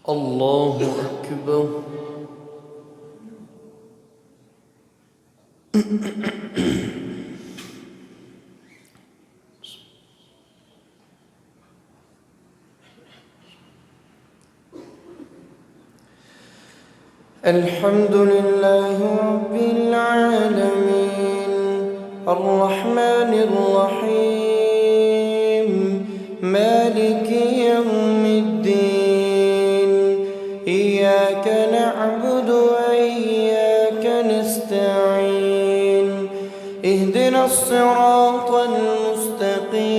الله أكبر. الحمد لله رب العالمين الرحمن الرحيم مالك يوم الدين إياك نعبد وإياك نستعين اهدنا الصراط المستقيم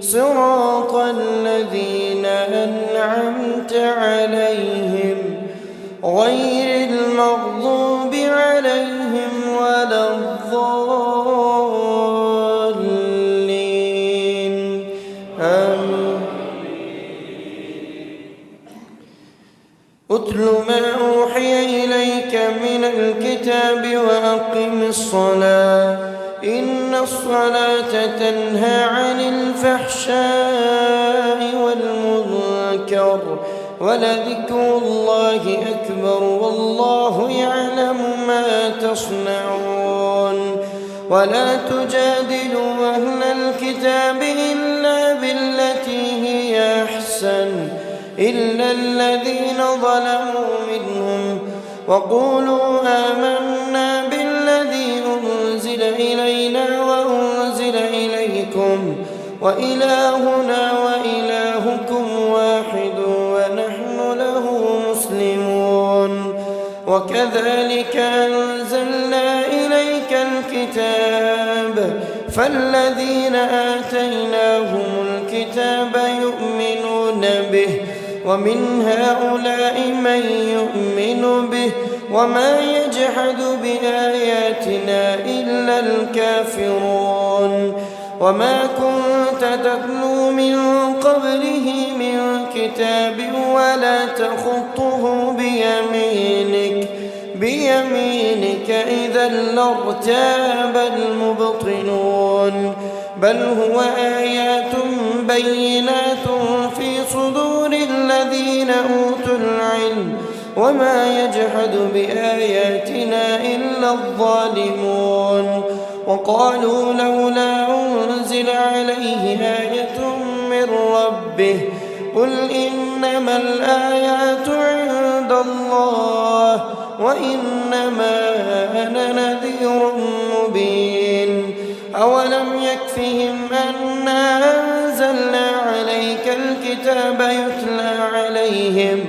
صراط الذين أنعمت عليهم غير المغضوب عليهم ولا الضالين آمين. أتل ما أوحي إليك من الكتاب وأقم الصلاة إن الصلاة تنهى عن الفحشاء والمنكر ولذكر الله أكبر والله يعلم ما تصنعون. ولا تجادلوا أهل الكتاب إلا بالتي هي أحسن إلا الذين ظلموا منهم وقولوا آمنا بالذي أنزل إلينا وأنزل إليكم وإلهنا وإلهكم واحد ونحن له مسلمون. وكذلك أنزلنا إليك الكتاب فالذين آتيناهم الكتاب يؤمنون به ومن هؤلاء من يؤمن به وما يجحد بآياتنا إلا الكافرون. وما كنت تتلو من قبله من كتاب ولا تخطه بيمينك إذا لارتاب المبطلون. بل هو آيات بينات في صدور الذين أوتوا العلم وما يجحد بآياتنا إلا الظالمون. وقالوا لولا أنزل عليه آية من ربه قل إنما الآيات عند الله وإنما أنا نذير مبين. أولم يكفهم أنا أنزلنا عليك الكتاب يتلى عليهم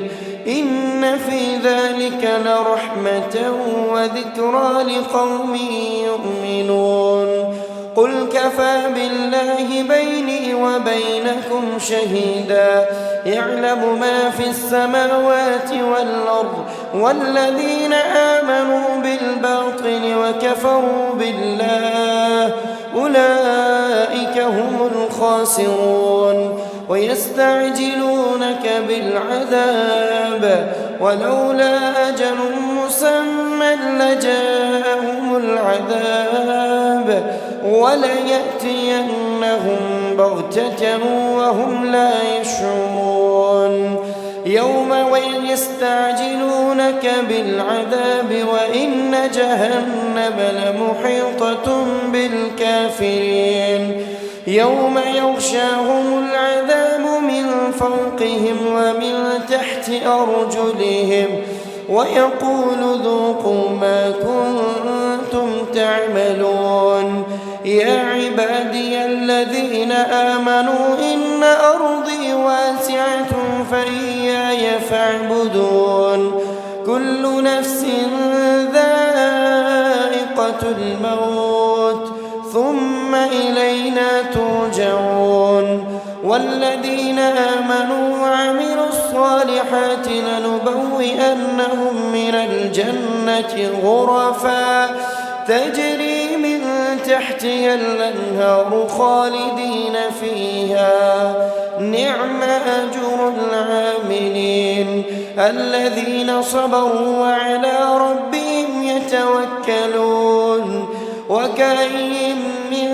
إن في ذلك لرحمة وذكرى لقوم يؤمنون. قل كفى بالله بيني وبينكم شهيدا يعلم ما في السماوات والأرض والذين آمنوا بالباطل وكفروا بالله أولئك هم الخاسرون. ويستعجلونك بالعذاب ولولا أجل مسمى لجاءهم العذاب وليأتينهم بغتة وهم لا يشعرون. يوم يستعجلونك بالعذاب وإن جهنم لمحيطة بالكافرين. يوم يغشاهم العذاب من فوقهم ومن تحت أرجلهم ويقول ذوقوا ما كنتم تعملون. يا عبادي الذين آمنوا إن أرضي واسعة فإياي فاعبدون. كل نفس ذائقة الموت ثم إلينا ترجعون. والذين آمنوا وعملوا الصالحات لنبوئنهم من الجنة غرفا تجري من تحتها الأنهار خالدين فيها نعم أجر العاملين الذين صبروا وعلى ربهم يتوكلون. وكأين من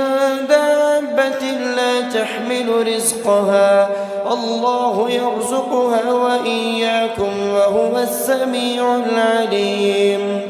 دابة لا تحمل رزقها الله يرزقها وإياكم وهو السميع العليم.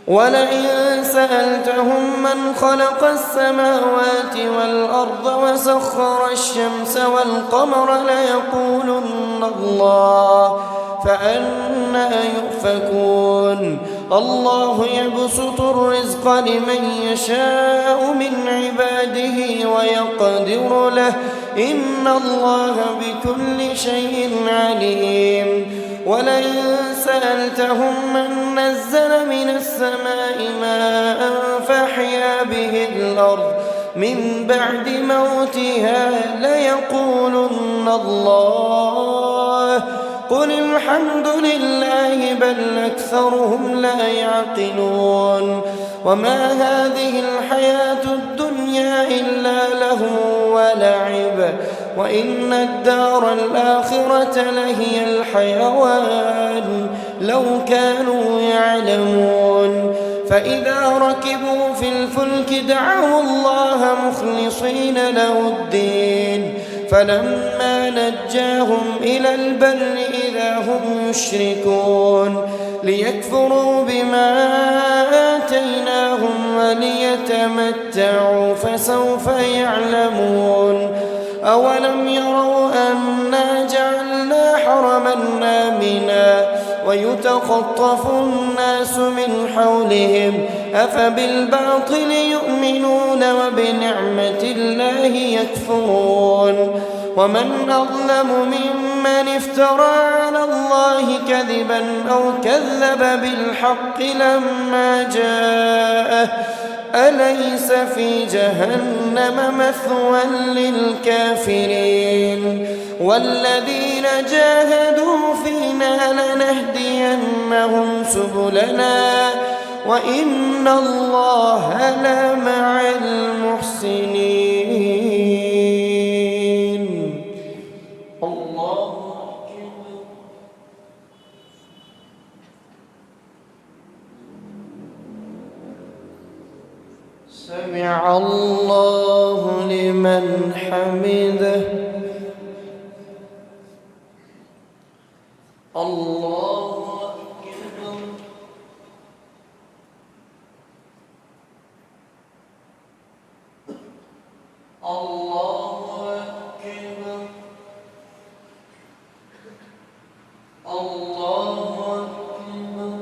ولئن سألتهم من خلق السماوات والأرض وسخر الشمس والقمر ليقولن الله فأنى يؤفكون. الله يبسط الرزق لمن يشاء من عباده ويقدر له إن الله بكل شيء عليم. ولئن سألتهم من نزل من السماء ماء فأحيا به الأرض من بعد موتها ليقولن الله قل الحمد لله بل أكثرهم لا يعقلون. وما هذه الحياة الدنيا إلا لهو ولعب وإن الدار الآخرة لهي الحيوان لو كانوا يعلمون. فإذا ركبوا في الفلك دعوا الله مخلصين له الدين فلما نجاهم إلى البر إذا هم يشركون ليكفروا بما آتيناهم وليتمتعوا فسوف يعلمون. أولم يروا أنا جعلنا حرما آمنا ويتخطف الناس من حولهم أفبالباطل يؤمنون وبنعمة الله يكفرون. ومن أظلم ممن افترى على الله كذبا أو كذب بالحق لما جاءه أليس في جهنم مثوى للكافرين. والذين جاهدوا فينا لنهدينهم سبلنا وإن الله لمع المحسنين. الله أكبر. سمع الله لمن حمده. الله أكبر. الله أكبر. الله أكبر.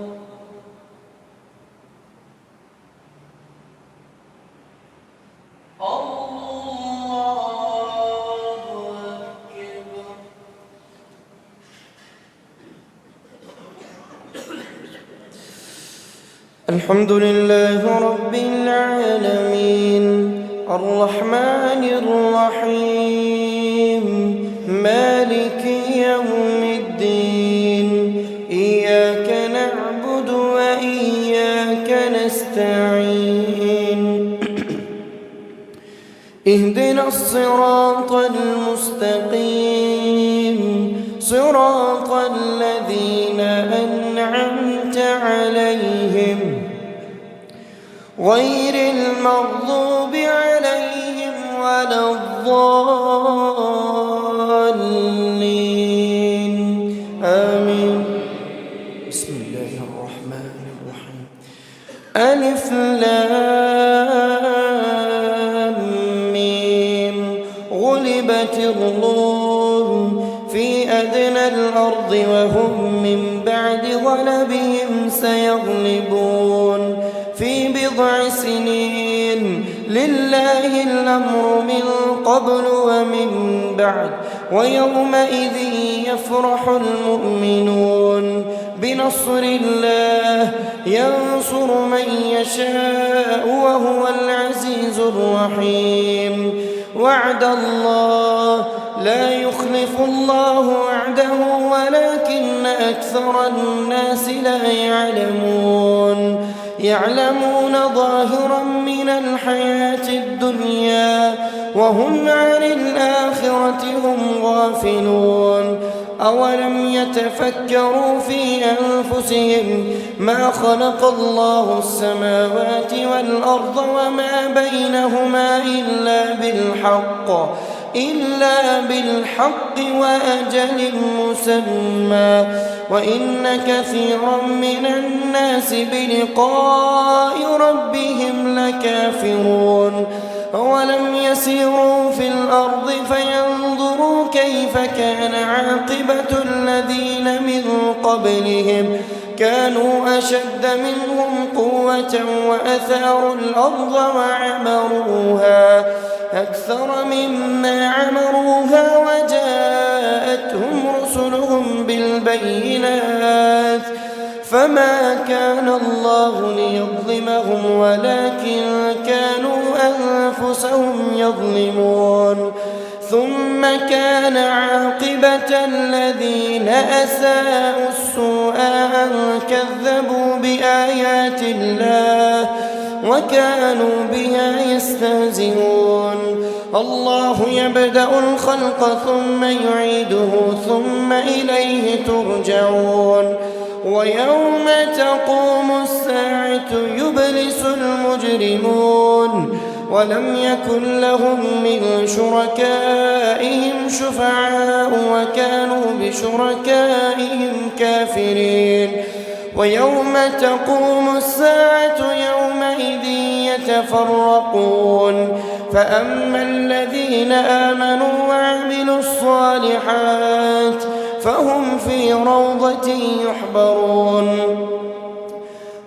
الحمد لله رب العالمين الرحمن الرحيم مالك يوم الدين إياك نعبد وإياك نستعين اهدنا الصراط المستقيم صراط الذين أنعمت عليهم غير المغضوب عليهم ولا الضالين آمين. بسم الله الرحمن الرحيم. ألف لام ميم غلبت الروم في أدنى الأرض وهم من بعد غلبهم سيغلبون في بضع سنين لله الأمر من قبل ومن بعد ويومئذ يفرح المؤمنون بنصر الله ينصر من يشاء وهو العزيز الرحيم. وعد الله لا يخلف الله وعده ولكن أكثر الناس لا يعلمون ظاهرا من الحياة الدنيا وهم عن الآخرة هم غافلون. أولم يتفكروا في أنفسهم ما خلق الله السماوات والأرض وما بينهما إلا بالحق إلا بالحق وأجل مسمى وإن كثيرا من الناس بلقاء ربهم لكافرون أولم يسيروا في الأرض فينظروا كيف كان عاقبة الذين من قبلهم كانوا أشد منهم قوة وأثاروا الأرض وعمروها أكثر مما عمروها وجاءتهم رسلهم بالبينات فما كان الله ليظلمهم ولكن كانوا أنفسهم يظلمون ثم كان عاقبة الذين أساءوا السوء أن كذبوا بآيات الله وكانوا بها يستهزئون الله يبدأ الخلق ثم يعيده ثم إليه ترجعون ويوم تقوم الساعة يبلس المجرمون ولم يكن لهم من شركائهم شفعاء وكانوا بشركائهم كافرين ويوم تقوم الساعة يومئذ يتفرقون فأما الذين آمنوا وعملوا الصالحات فهم في روضة يحبرون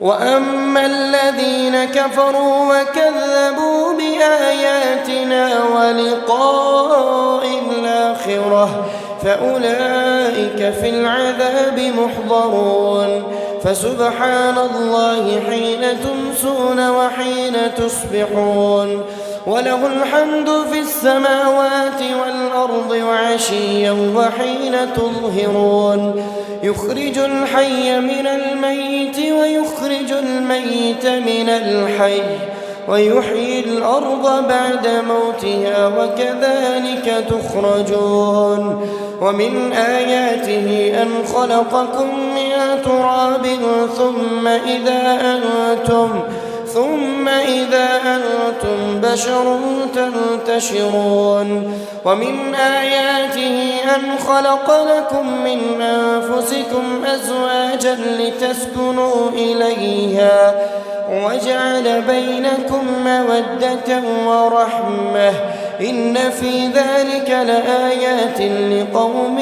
وأما الذين كفروا وكذبوا بآياتنا ولقاء الآخرة فأولئك في العذاب محضرون فسبحان الله حين تمسون وحين تصبحون وله الحمد في السماوات والأرض وعشيا وحين تظهرون يخرج الحي من الميت ويخرج الميت من الحي ويحيي الأرض بعد موتها وكذلك تخرجون ومن آياته أن خلقكم من تراب ثم إذا أنتم بشر تنتشرون ومن آياته أن خلق لكم من أنفسكم أزواجا لتسكنوا إليها وجعل بينكم مودة ورحمة إن في ذلك لآيات لقوم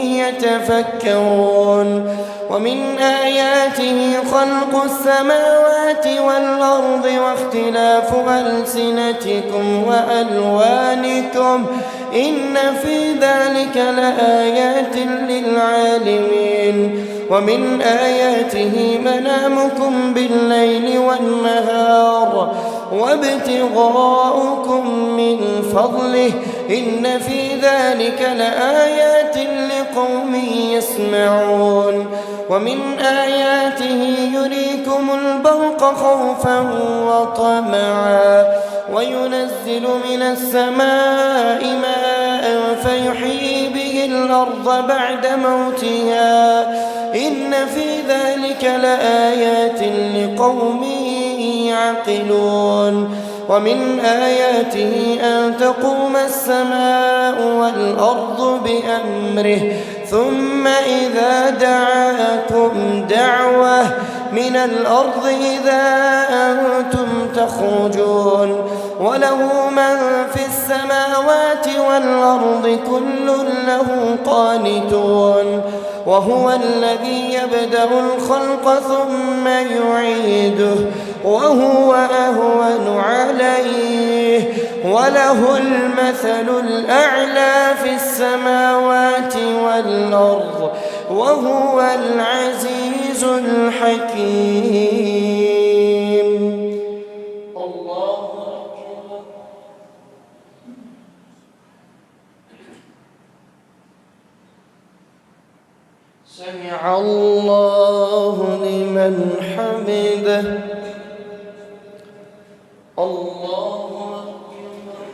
يتفكرون ومن آياته خلق السماوات والأرض واختلاف ألسنتكم وألوانكم إن في ذلك لآيات للعالمين ومن آياته منامكم بالليل والنهار وابتغاؤكم من فضله إن في ذلك لآيات لقوم يسمعون ومن آياته يريكم البرق خوفا وطمعا وينزل من السماء ماء فيحيي به الأرض بعد موتها إن في ذلك لآيات لقوم يعقلون ومن آياته أن تقوم السماء والأرض بأمره ثم إذا دعاكم دعوة من الأرض إذا أنتم تخرجون وله من في السماوات والأرض كل له قانتون وهو الذي يبدأ الخلق ثم يعيده وهو أهون عليه وله المثل الأعلى في السماوات والأرض وهو العزيز الحكيم. الله أكبر. سمع الله لمن حمده. الله أكبر.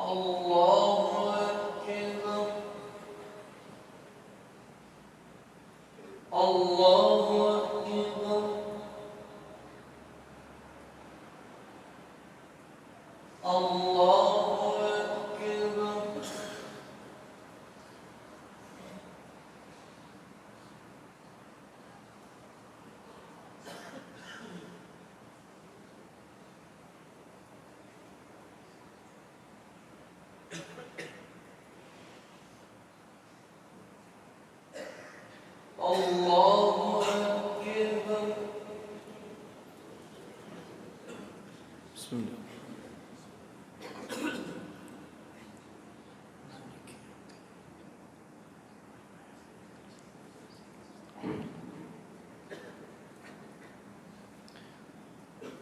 الله أكبر. الله أكبر.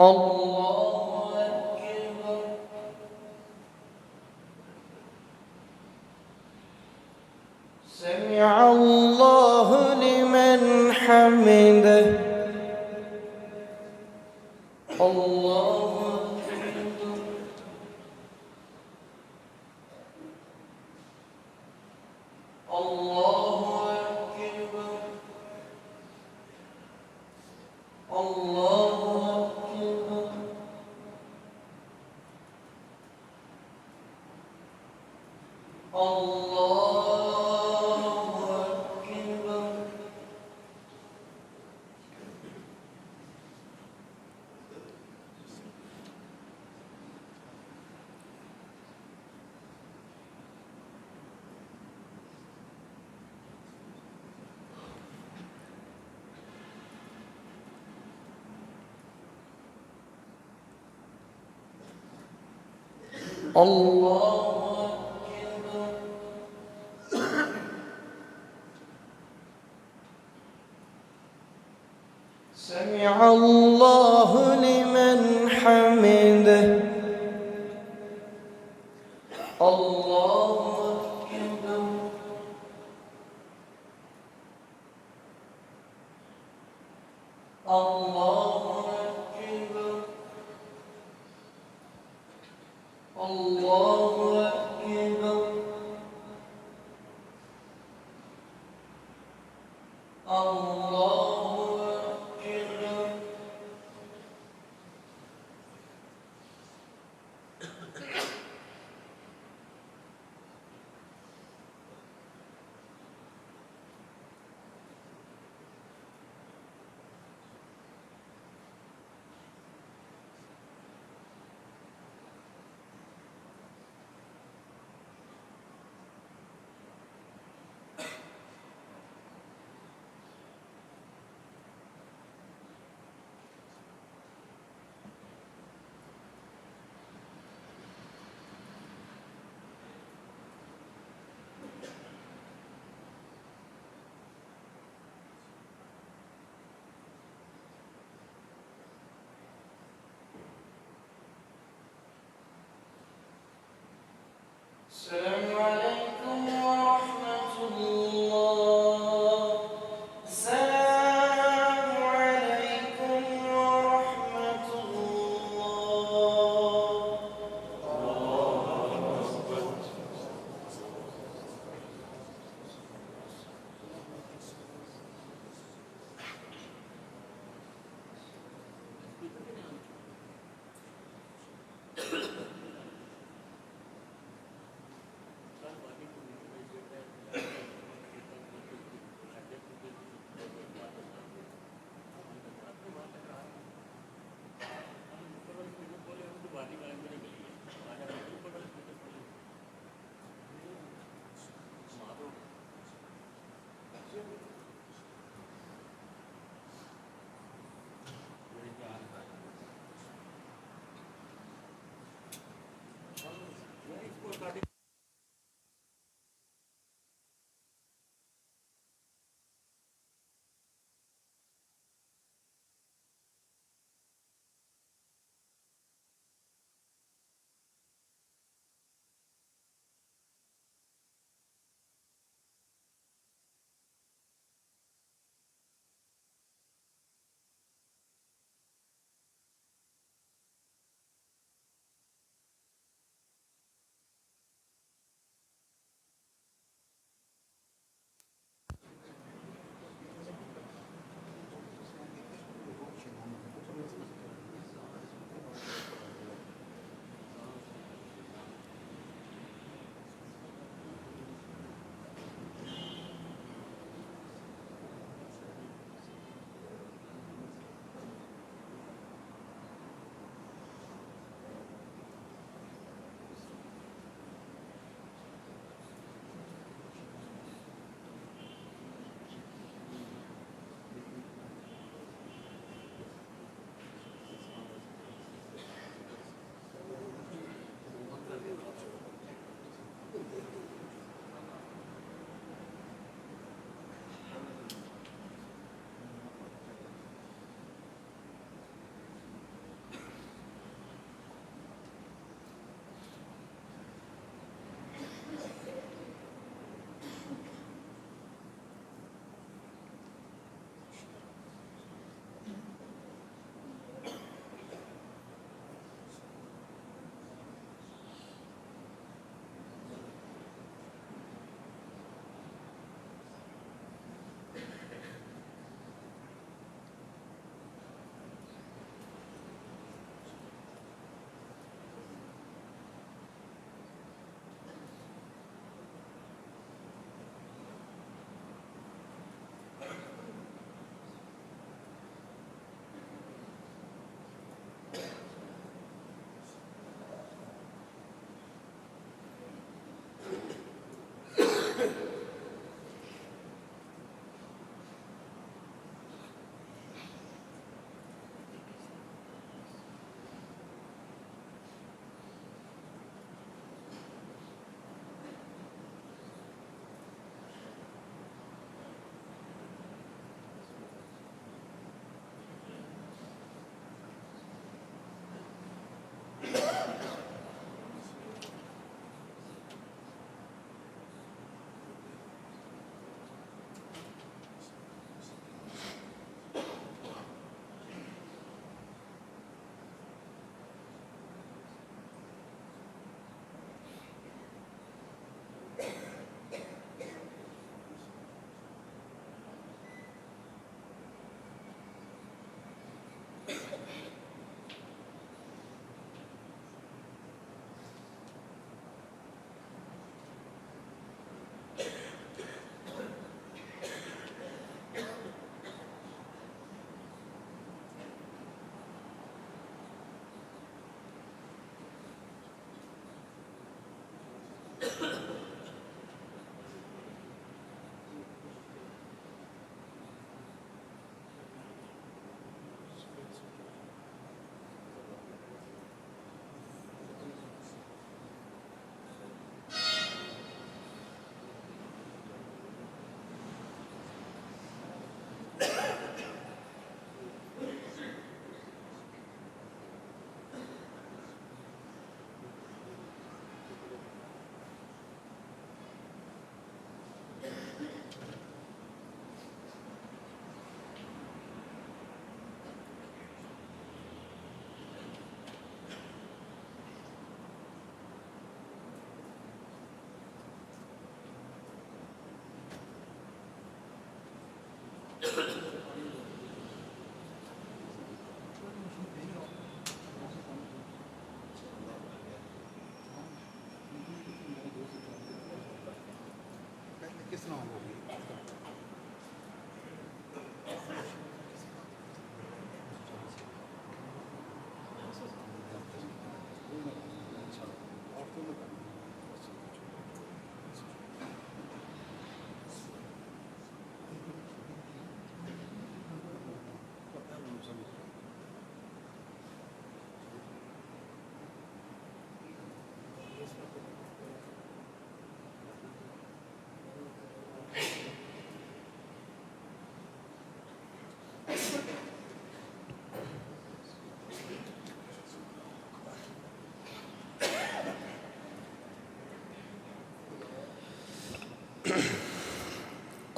الله أكبر. سمع الله لمن حمده. الله أكبر. الله أكبر. الله أكبر. الله أكبر. الله أكبر. سمع الله لمن حمده. الله أكبر. الله أكبر. الله أكبر. الله أكبر. السلام عليكم ورحمة الله. السلام عليكم ورحمة الله.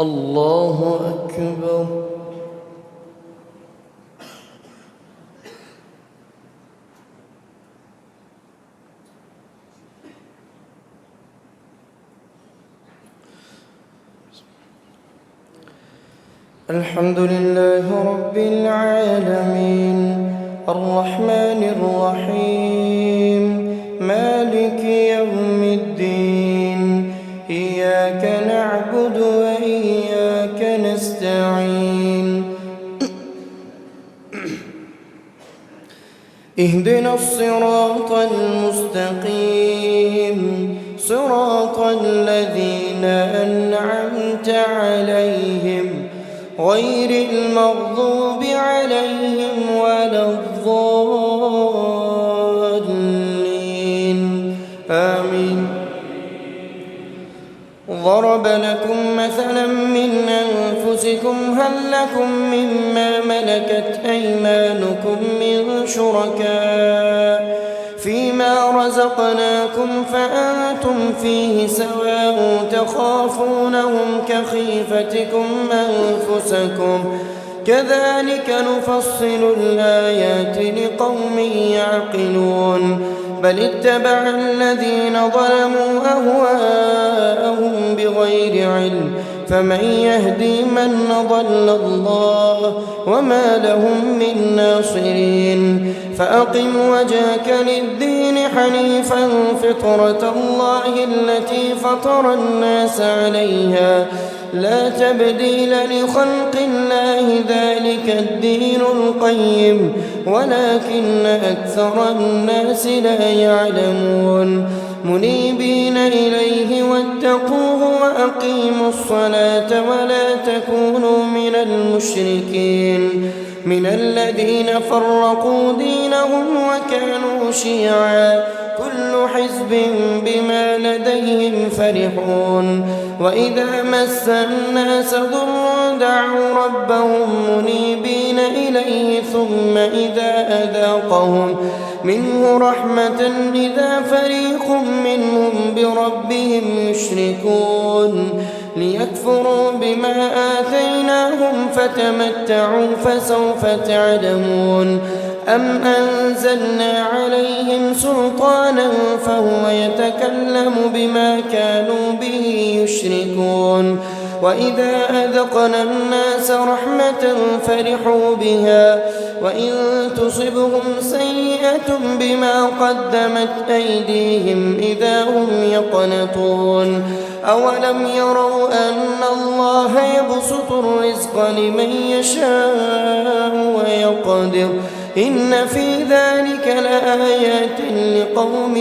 الله أكبر. الحمد لله رب العالمين الرحمن الرحيم مالك يوم الدين إياك نعبد وإياك نستعين اهدنا الصراط المستقيم صراط الذين أنعمت عليهم غير المغضوب عليهم ولا الضالين آمين. ضرب لكم مثلا من أنفسكم هل لكم مما ملكت أيمانكم من شركاء فيما رزقناكم فأنتم فيه سواء تخافونهم كخيفتكم أنفسكم كذلك نفصل الآيات لقوم يعقلون بل اتبع الذين ظلموا أهواءهم بغير علم فمن يهدي من ضل الله وما لهم من ناصرين فأقم وجهك للدين حنيفا فطرة الله التي فطر الناس عليها لا تبديل لخلق الله ذلك الدين القيم ولكن أكثر الناس لا يعلمون منيبين إليه واتقوه وأقيموا الصلاة ولا تكونوا من المشركين من الذين فرقوا دينهم وكانوا شيعا كل حزب بما لديهم فرحون وإذا مس الناس ضر دعوا ربهم منيبين إليه ثم إذا أذاقهم منه رحمة إذا فريق منهم بربهم يشركون ليكفروا بما آتيناهم فتمتعوا فسوف تعلمون أم أنزلنا عليهم سلطانا فهو يتكلم بما كانوا به يشركون وإذا أذقنا الناس رحمة فرحوا بها وإن تصبهم سيئة بما قدمت أيديهم إذا هم يقنطون أولم يروا أن الله يبسط الرزق لمن يشاء ويقدر إن في ذلك لآيات لقوم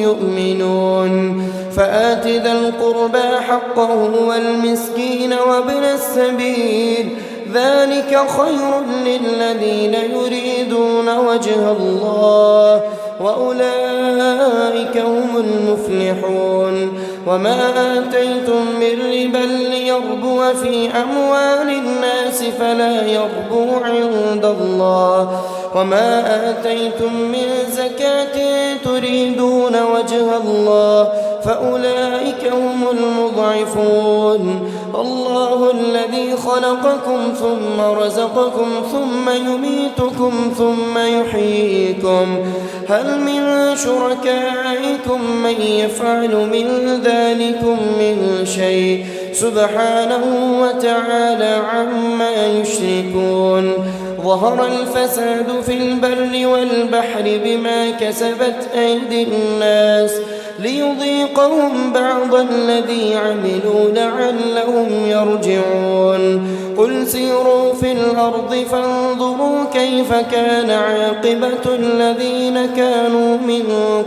يؤمنون فآت ذا القربى حقه والمسكين وابن السبيل ذلك خير للذين يريدون وجه الله وأولئك هم المفلحون وما آتيتم من ربا ليربو في أموال الناس فلا يربو عند الله وما آتيتم من زكاة تريدون وجه الله فأولئك هم المضعفون الله الذي خلقكم ثم رزقكم ثم يميتكم ثم يحييكم هل من شركائكم من يفعل من ذلكم من شيء سبحانه وتعالى عما يشركون ظهر الفساد في البر والبحر بما كسبت أيدي الناس ليذيقهم بعض الذي عملوا لعلهم يرجعون قل سيروا في الأرض فانظروا كيف كان عاقبة الذين كانوا من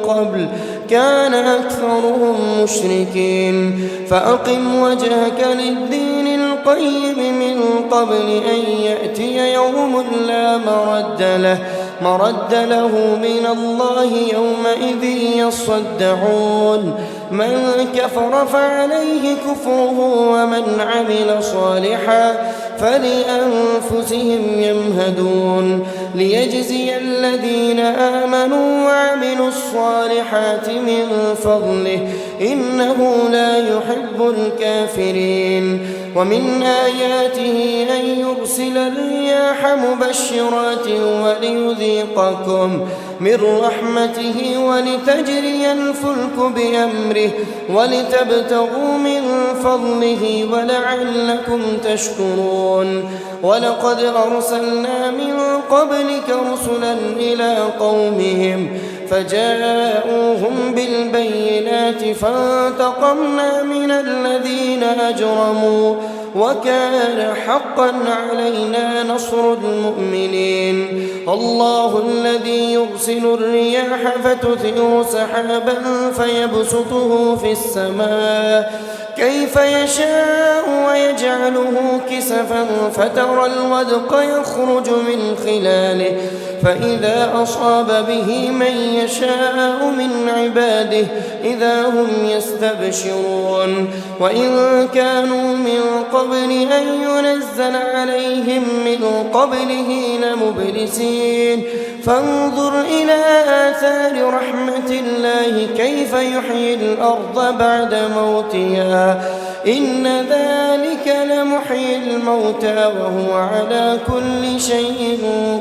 قبل كان أكثرهم مشركين فأقم وجهك للدين القيم من قبل أن يأتي يوم لا مرد له مرد له من الله يومئذ يصدعون من كفر فعليه كفره ومن عمل صالحا فلأنفسهم يمهدون ليجزي الذين آمنوا وعملوا الصالحات من فضله إنه لا يحب الكافرين ومن آياته أن يرسل الرياح مبشرات وليذيقكم من رحمته ولتجري الفلك بأمره ولتبتغوا من فضله ولعلكم تشكرون ولقد أرسلنا من قبلك رسلا إلى قومهم فجاءوهم بالبينات فانتقمنا من الذين أجرموا وكان حقا علينا نصر المؤمنين الله الذي يرسل الرياح فتثير سحابا فيبسطه في السماء كيف يشاء ويجعله كسفا فترى الودق يخرج من خلاله فإذا أصاب به من يشاء من عباده إذا هم يستبشرون وإن كانوا من قبل أن ينزل عليهم من قبله لمبلسين فانظر إلى آثار رحمة الله كيف يحيي الأرض بعد موتها إن ذلك لمحيي الموتى وهو على كل شيء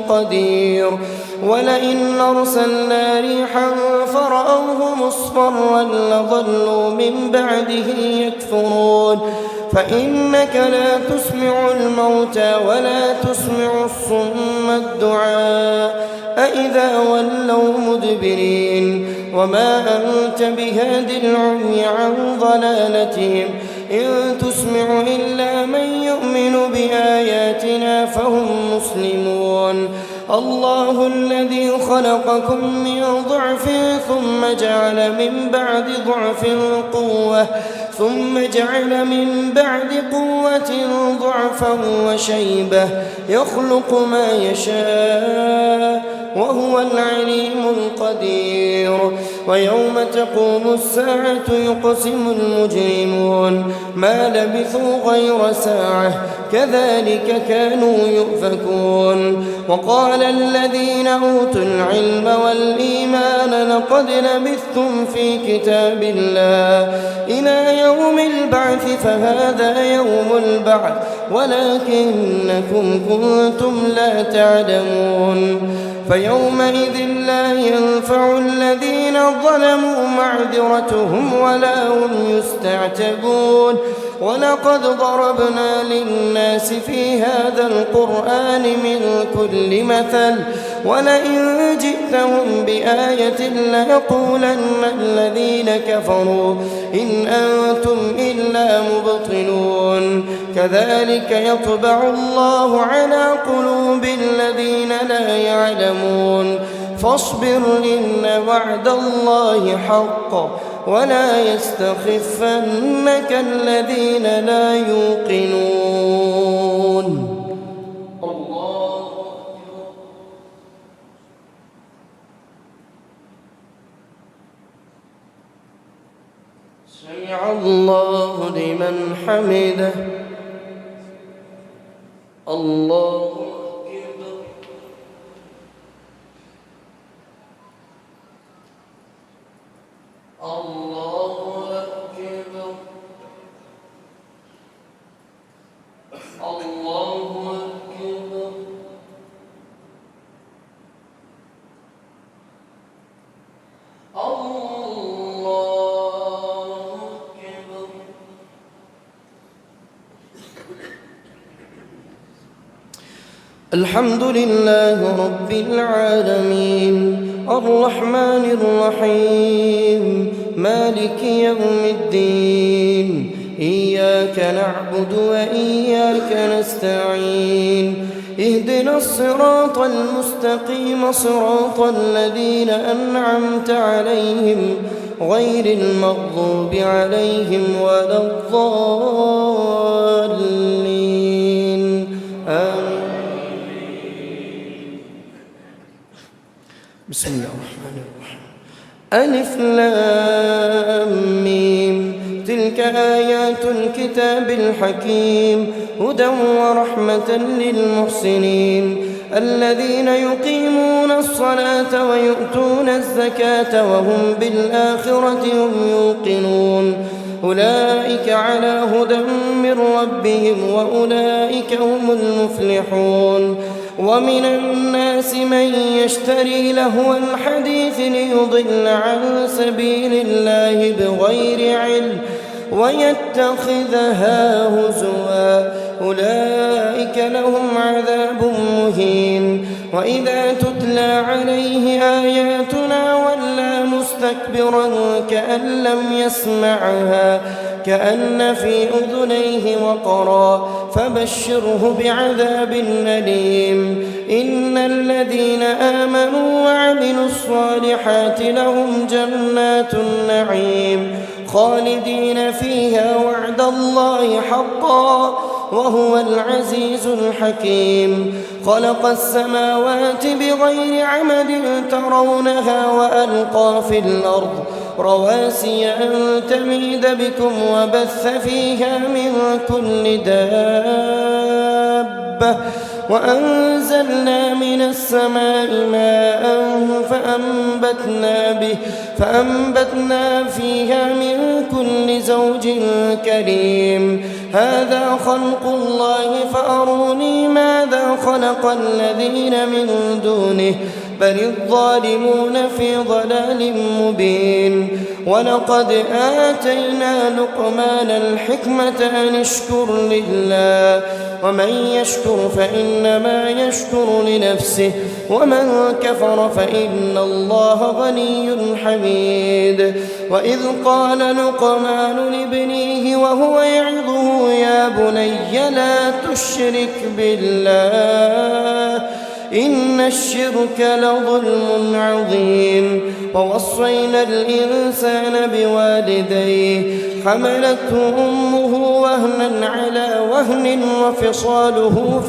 قدير ولئن أرسلنا ريحا فرأوه مصفرا لظلوا من بعده يكفرون فإنك لا تسمع الموتى ولا تسمع الصم الدعاء أإذا ولوا مدبرين وما أنت بهاد العمي عن ضلالتهم إن تسمع إلا من يؤمن بآياتنا فهم مسلمون الله الذي خلقكم من ضعف ثم جعل من بعد ضعف قوة ثم جعل من بعد قوة ضعفا وشيبة يخلق ما يشاء وهو العليم القدير ويوم تقوم الساعة يقسم المجرمون ما لبثوا غير ساعة كذلك كانوا يؤفكون وقال الذين أوتوا العلم والإيمان لقد لبثتم في كتاب الله إلى يوم البعث فهذا يوم البعث ولكنكم كنتم لا تعلمون فيومئذ لا ينفع الذين ظلموا معذرتهم ولا هم يستعتبون ولقد ضربنا للناس في هذا القرآن من كل مثل ولئن جئتهم بآية ليقولن الذين كفروا إن أنتم إلا مبطلون كذلك يطبع الله على قلوب الذين لا يعلمون فاصبر إن وعد الله حق ولا يستخفنك الذين لا يوقنون سمع الله لمن حمده الله أكبر الله أكبر الله أكبر الحمد لله رب العالمين الرحمن الرحيم مالك يوم الدين إياك نعبد وإياك نستعين اهدنا الصراط المستقيم صراط الذين أنعمت عليهم غير المغضوب عليهم ولا الضالين آمين بسم الله الرحمن الرحيم. ألف لام ميم. تلك آيات الكتاب الحكيم هدى ورحمة للمحسنين الذين يقيمون الصلاة ويؤتون الزكاة وهم بالآخرة هم يوقنون أولئك على هدى من ربهم وأولئك هم المفلحون. ومن الناس من يشتري لهو الحديث ليضل عن سبيل الله بغير علم ويتخذها هزوا أولئك لهم عذاب مهين. وإذا تتلى عليه آياتنا ولى مستكبرا كأن لم يسمعها كأن في أذنيه وقرا فبشره بعذاب أليم. إن الذين آمنوا وعملوا الصالحات لهم جنات النعيم خالدين فيها وعد الله حقا وهو العزيز الحكيم. خلق السماوات بغير عمد ترونها وألقى في الأرض رواسي أن تميد بكم وبث فيها من كل دابة وأنزلنا من السماء ماء فأنبتنا فيها من كل زوج كريم. هذا خلق الله فأروني ماذا خلق الذين من دونه بل الظالمون في ضلال مبين. ولقد آتينا لقمان الحكمة أن اشكر لله ومن يشكر فإنما يشكر لنفسه ومن كفر فإن الله غني حميد. وإذ قال لقمان لابنه وهو يعظه يا بني لا تشرك بالله إن الشرك لظلم عظيم. ووصينا الإنسان بوالديه حملته أمه وهنا على وهن وفصاله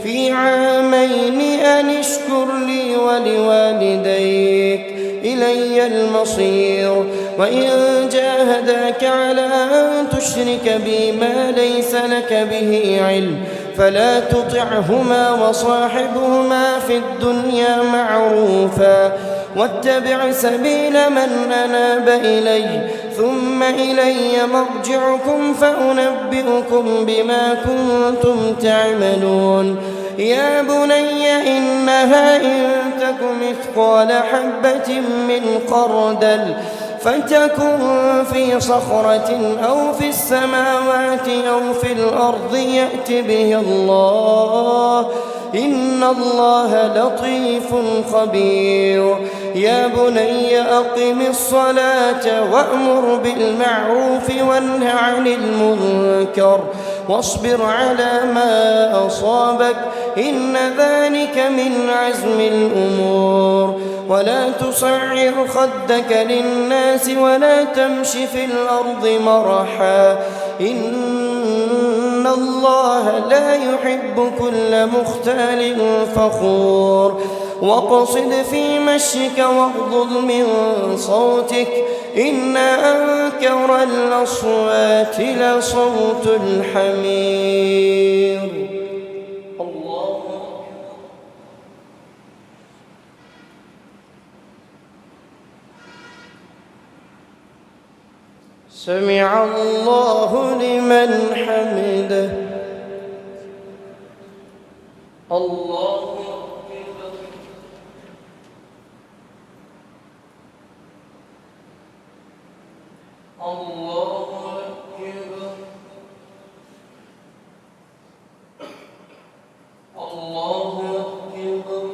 في عامين أن اشكر لي ولوالديك إلي المصير. وإن جاهداك على أن تشرك بي ما ليس لك به علم فلا تطعهما وصاحبهما في الدنيا معروفا واتبع سبيل من أناب إلي ثم إلي مرجعكم فأنبئكم بما كنتم تعملون. يا بني إنها إن تك مثقال حبة من خردل فتكن في صخرة أو في السماوات أو في الأرض يأت بها الله إن الله لطيف خبير. يا بني أقم الصلاة وأمر بالمعروف وانه عن المنكر واصبر على ما أصابك إن ذلك من عزم الأمور. ولا تصعر خدك للناس ولا تمش في الأرض مرحا إن الله لا يحب كل مختال فخور. واقصد في مشيك واغضض من صوتك إن أنكر الأصوات لصوت الحمير. الله سمع الله لمن حمده. الله الله أكبر. الله أكبر. الله أكبر.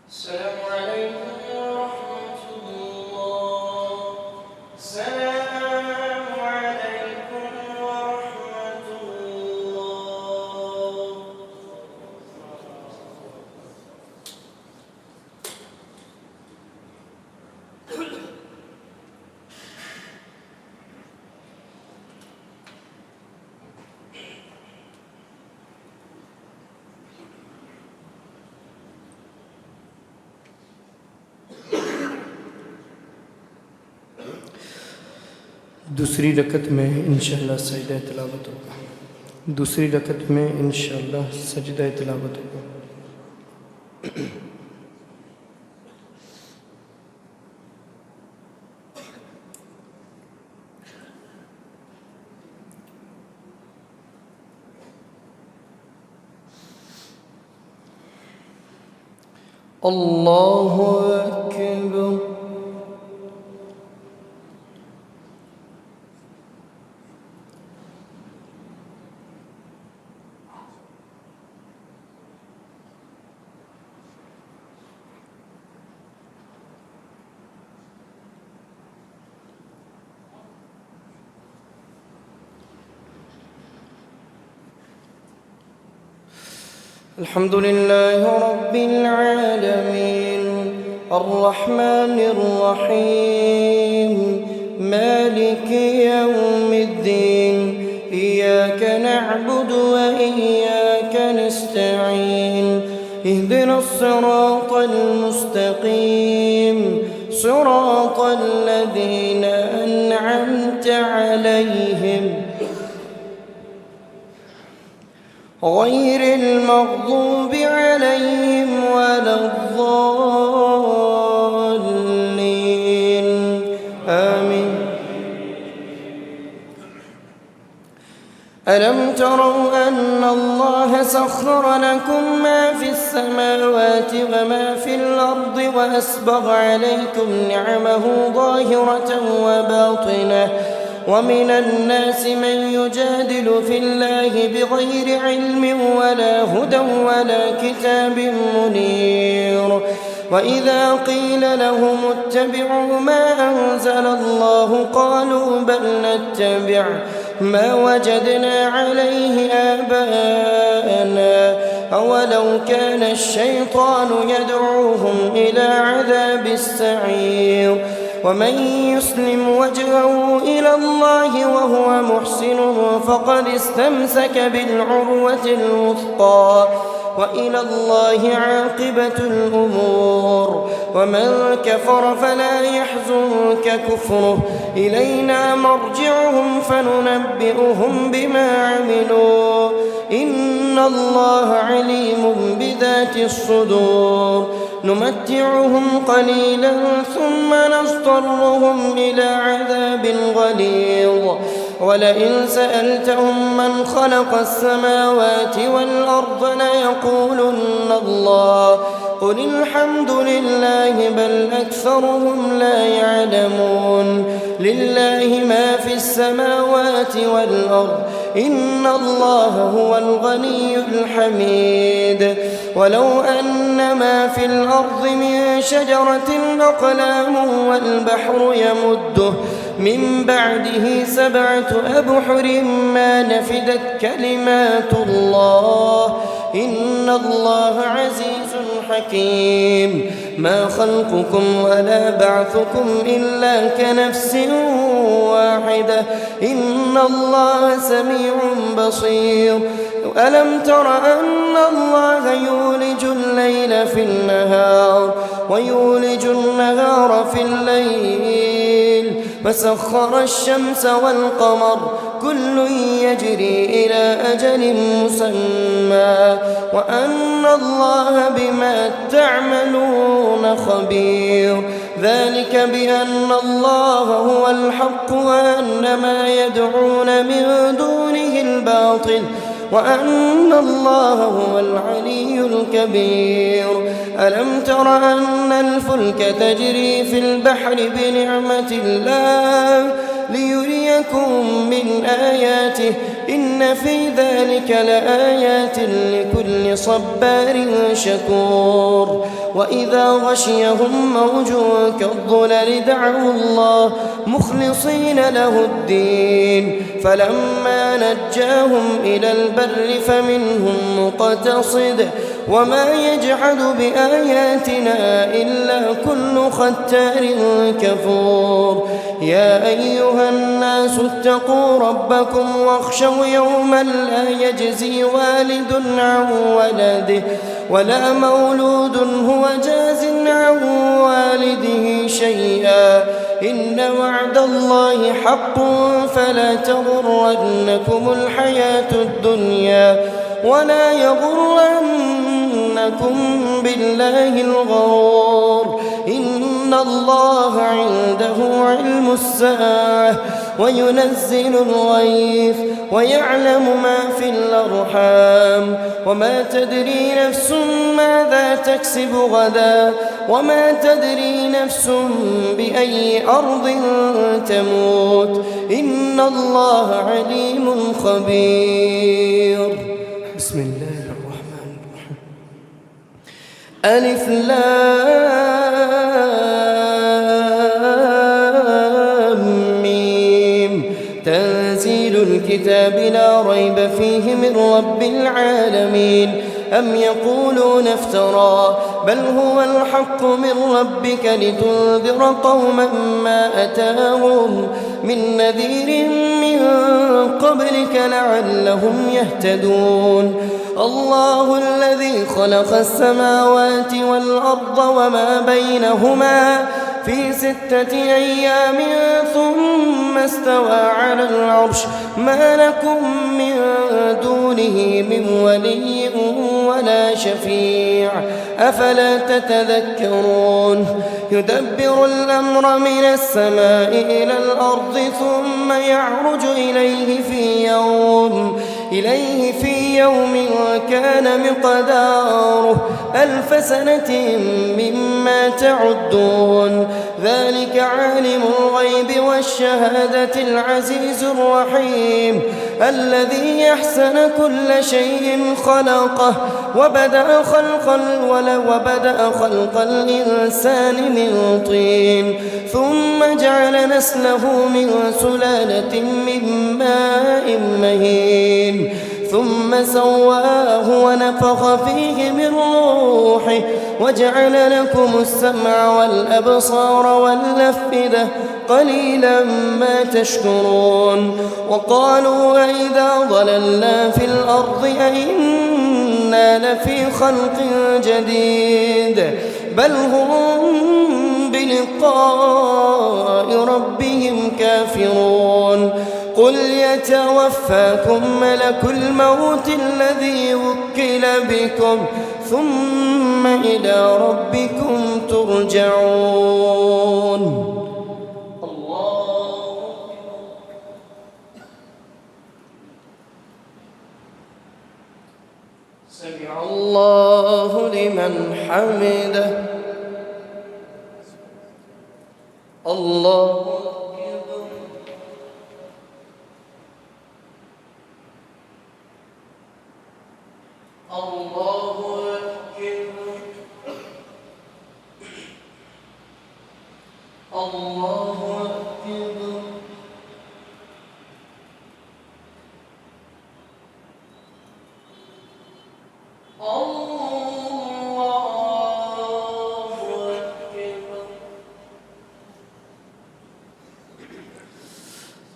السلام عليكم ورحمة الله. السلام عليكم ورحمة الله. दूसरी रकत में इंशाअल्लाह सजदा तिलावत होगा। दूसरी रकत में इंशाअल्लाह सजदा तिलावत होगा। अल्लाहु अकबर। الحمد لله رب العالمين الرحمن الرحيم مالك يوم الدين إياك نعبد وإياك نستعين اهدنا الصراط المستقيم صراط الذين أنعمت عليهم غير المغضوب عليهم ولا الضالين آمين. ألم تروا أن الله سخر لكم ما في السماوات وما في الأرض وأسبغ عليكم نعمه ظاهرة وباطنة ومن الناس من يجادل في الله بغير علم ولا هدى ولا كتاب منير وإذا قيل لهم اتبعوا ما أنزل الله قالوا بل نتبع ما وجدنا عليه آباءنا أولو كان الشيطان يدعوهم إلى عذاب السعير ومن يسلم وجهه إلى الله وهو محسن فقد استمسك بالعروة الوثقى وإلى الله عاقبة الأمور ومن كفر فلا يحزنك كفره إلينا مرجعهم فننبئهم بما عملوا إن الله عليم بذات الصدور نمتعهم قليلا ثم نضطرهم إلى عذاب غليظ ولئن سألتهم من خلق السماوات والأرض ليقولن الله قل الحمد لله بل أكثرهم لا يعلمون لله ما في السماوات والأرض إن الله هو الغني الحميد ولو أن ما في الأرض من شجرة أقلام والبحر يمده من بعده 7 أبحر ما نفدت كلمات الله إن الله عزيز حكيم ما خلقكم ولا بعثكم إلا كنفس واحدة إن الله سميع بصير ألم تر أن الله يولج الليل في النهار ويولج النهار في الليل فسخر الشمس والقمر كل يجري إلى أجل مسمى وأن الله بما تعملون خبير ذلك بأن الله هو الحق وأن ما يدعون من دونه الباطل وأن الله هو العلي الكبير ألم تر أن الفلك تجري في البحر بنعمة الله ليريكم من آياته إن في ذلك لآيات لكل صبار شكور وإذا غشيهم موج كالظلل دعوا الله مخلصين له الدين فلما نجاهم إلى البر فمنهم مقتصد وما يجحد بآياتنا إلا كل ختار كفور يا أيها الناس اتقوا ربكم واخشوا يوما لا يجزي والد عن ولده ولا مولود هو جاز عن والده شيئا إن وعد الله حق فلا تغرنكم الحياة الدنيا ولا يغرنكم بالله الغرور إن الله عنده علم الساعة وينزل الغيث ويعلم ما في الأرحام وما تدري نفس ماذا تكسب غدا وما تدري نفس بأي أرض تموت إن الله عليم خبير بسم الله الرحمن الرحيم ألف لام ميم تنزيل الكتاب لا ريب فيه من رب العالمين أم يقولون افترى بل هو الحق من ربك لتنذر قوما ما أتاهم من نذير من قبلك لعلهم يهتدون الله الذي خلق السماوات والأرض وما بينهما في 6 أيام ثم استوى على العرش ما لكم من دونه من ولي ولا شفيع أفلا تتذكرون يدبر الأمر من السماء إلى الأرض ثم يعرج إليه في يوم كان مقداره 1000 سنة مما تعدون ذلك عالم الغيب والشهادة العزيز الرحيم الذي أحسن كل شيء خلقه وبدأ خلق الإنسان من طين ثم جعل نسله من سلالة من ماء مهين ثم سواه ونفخ فيه من روحه وجعل لكم السمع والأبصار والأفئدة قليلا ما تشكرون وقالوا أئذا ضللنا في الأرض أئنا لفي خلق جديد بل هم بلقاء ربهم كافرون قل يتوفاكم ملك الموت الذي وكل بكم ثم إلى ربكم ترجعون سمع الله لمن حمده الله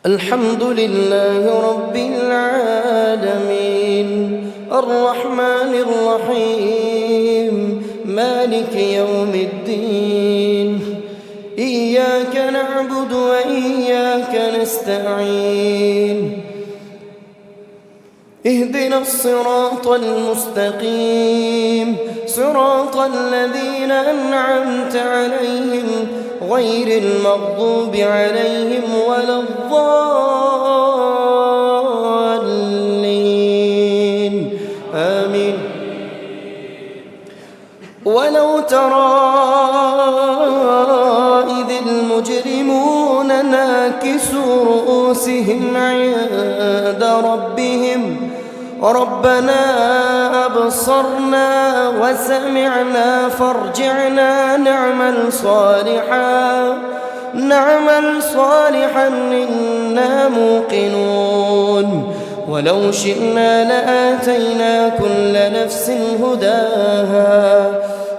الحمد لله رب العالمين الرحمن الرحيم مالك يوم الدين إياك نعبد وإياك نستعين اهدنا الصراط المستقيم صراط الذين أنعمت عليهم غير المغضوب عليهم ولا الضالين آمين ولو ترى إذ المجرمون ناكسوا ربنا أبصرنا وسمعنا فارجعنا نعمل صالحا إنا موقنون ولو شئنا لآتينا كل نفس هداها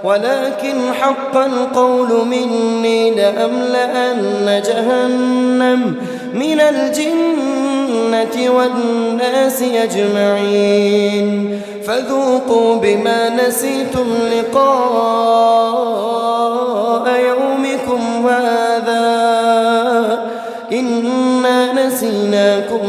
ولكن حق القول مني لأملأن جهنم من الجنة والناس أجمعين فذوقوا بما نسيتم لقاء يومكم هذا إنا نسيناكم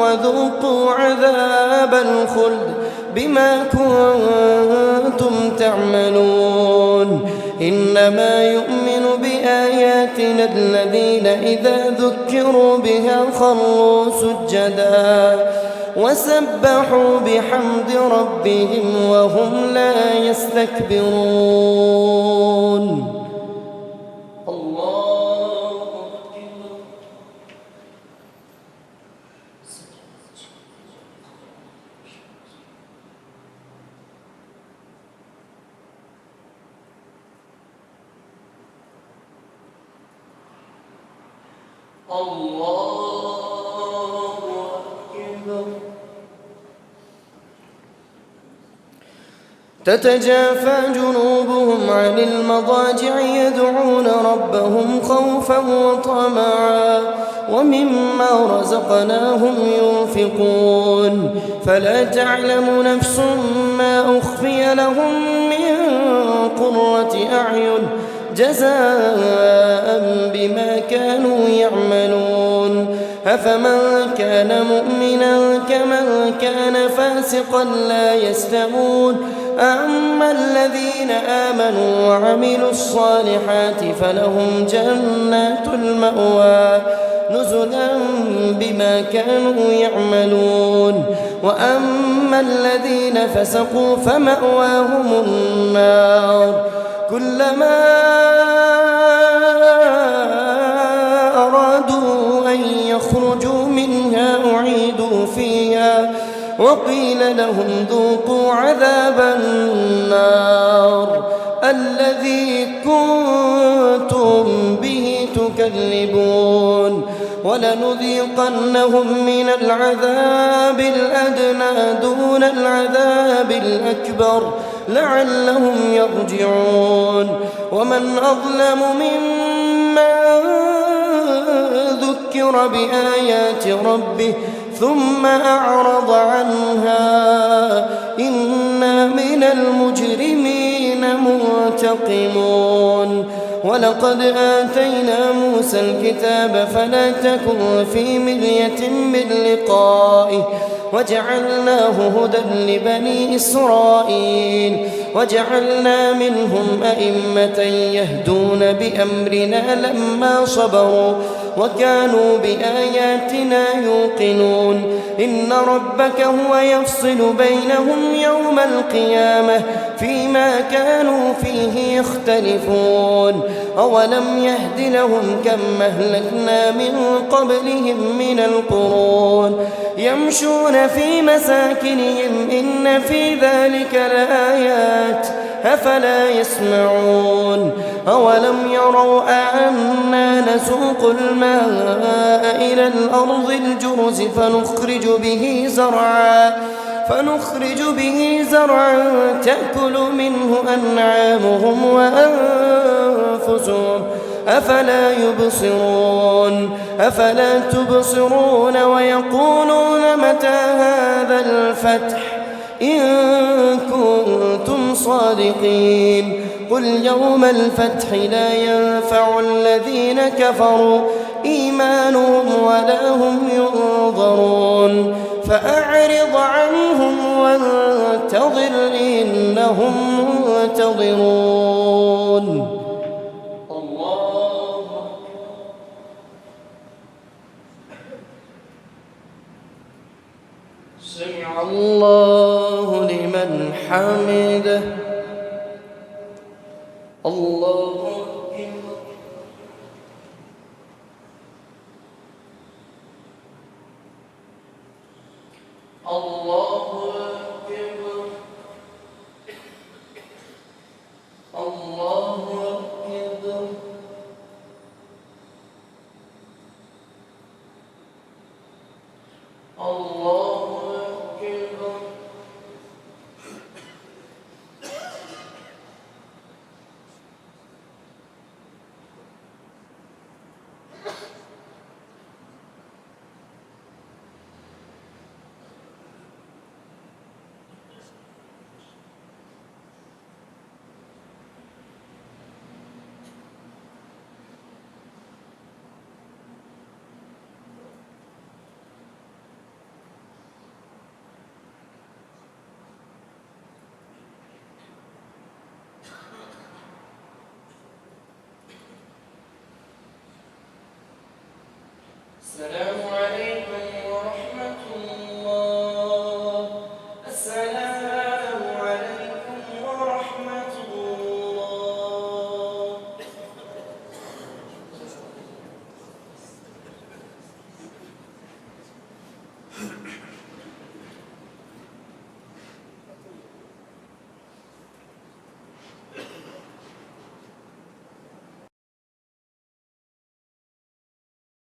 وذوقوا عذاب الخلد بما كنتم تعملون إنما يؤمن بآياتنا الذين إذا ذكروا بها خروا سجدا وسبحوا بحمد ربهم وهم لا يستكبرون. تتجافى جنوبهم عن المضاجع يدعون ربهم خوفا وطمعا ومما رزقناهم ينفقون فلا تعلم نفس ما أخفي لهم من قرة أعين جزاء بما كانوا يعملون أفمن كان مؤمنا كمن كان فاسقا لا يستوون أما الذين آمنوا وعملوا الصالحات فلهم جنات المأوى نزلا بما كانوا يعملون وأما الذين فسقوا فمأواهم النار كلما أرادوا أن يخرجوا منها أعيدوا فيها وقيل لهم ذوقوا عذاب النار الذي كنتم به تكذبون ولنذيقنهم من العذاب الأدنى دون العذاب الأكبر لعلهم يرجعون ومن أظلم ممن ذكر بآيات ربه ثم أعرض عنها إنا من المجرمين منتقمون ولقد آتينا موسى الكتاب فلا تكن في مرية من لقائه وجعلناه هدى لبني إسرائيل وجعلنا منهم أئمة يهدون بأمرنا لما صبروا وكانوا بآياتنا يوقنون إن ربك هو يفصل بينهم يوم القيامة فيما كانوا فيه يختلفون أولم يهد لهم كم أهلكنا من قبلهم من القرون يمشون في مساكنهم إن في ذلك لآيات أفلا يسمعون أولم يروا أنا نسوق الماء إلى الأرض الجرز فنخرج به زرعا تأكل منه أنعامهم وأنفسهم أفلا تبصرون ويقولون متى هذا الفتح إن كنتم صادقين قل يوم الفتح لا ينفع الذين كفروا إيمانهم ولا هم ينظرون فأعرض عنهم وانتظر إنهم منتظرون. سمع الله لمن حمده الله السلام عليكم